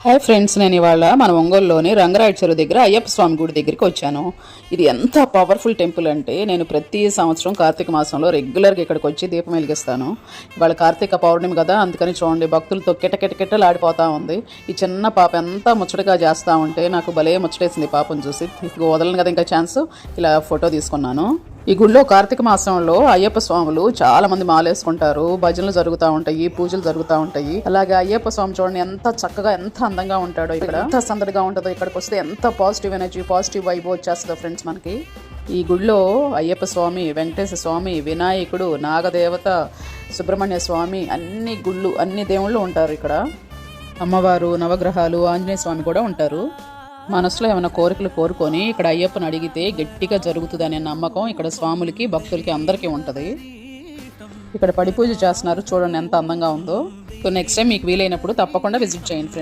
Hi friends, నేను ఇవాళ మన ఒంగోలులోని రంగరాయుడు చెరువు దగ్గర అయ్యప్ప స్వామి గుడి దగ్గరికి వచ్చాను. ఇది ఎంత పవర్ఫుల్ టెంపుల్ అంటే నేను ప్రతి సంవత్సరం కార్తీక మాసంలో రెగ్యులర్గా ఇక్కడికి వచ్చి దీపం వెలిగిస్తాను. ఇవాళ కార్తీక పౌర్ణమి కదా, అందుకని చూడండి భక్తులతో కిటకిటకిటలాడిపోతూ ఉంది. ఈ చిన్న పాప ఎంత ముచ్చటగా చేస్తూ ఉంటే నాకు భలే ముచ్చటేసింది పాపను చూసి. వదలను కదా ఇంకా ఛాన్స్, ఇలా ఫోటో తీసుకున్నాను. ఈ గుడిలో కార్తీక మాసంలో అయ్యప్ప స్వాములు చాలా మంది మాలేసుకుంటారు, భజనలు జరుగుతూ ఉంటాయి, పూజలు జరుగుతూ ఉంటాయి. అలాగే అయ్యప్ప స్వామి చూడండి ఎంత చక్కగా ఎంత అందంగా ఉంటాడో, ఇక్కడ ఎంత సందడిగా ఉంటుందో. ఇక్కడికి వస్తే ఎంత పాజిటివ్ ఎనర్జీ పాజిటివ్ వైబ్ వచ్చేస్తుందో ఫ్రెండ్స్ మనకి. ఈ గుడిలో అయ్యప్ప స్వామి, వెంకటేశ్వర స్వామి, వినాయకుడు, నాగదేవత, సుబ్రహ్మణ్య స్వామి, అన్ని దేవుళ్ళు ఉంటారు ఇక్కడ. అమ్మవారు, నవగ్రహాలు, ఆంజనేయ స్వామి కూడా ఉంటారు. మనసులో ఏమైనా కోరికలు కోరుకొని ఇక్కడ అయ్యప్పని అడిగితే గట్టిగా జరుగుతుందనే నమ్మకం ఇక్కడ స్వాములకి, భక్తులకి అందరికీ ఉంటుంది. ఇక్కడ పడి పూజ చేస్తున్నారు, చూడండి ఎంత అందంగా ఉందో. సో నెక్స్ట్ టైం మీకు వీలైనప్పుడు తప్పకుండా విజిట్ చేయండి ఫ్రెండ్స్.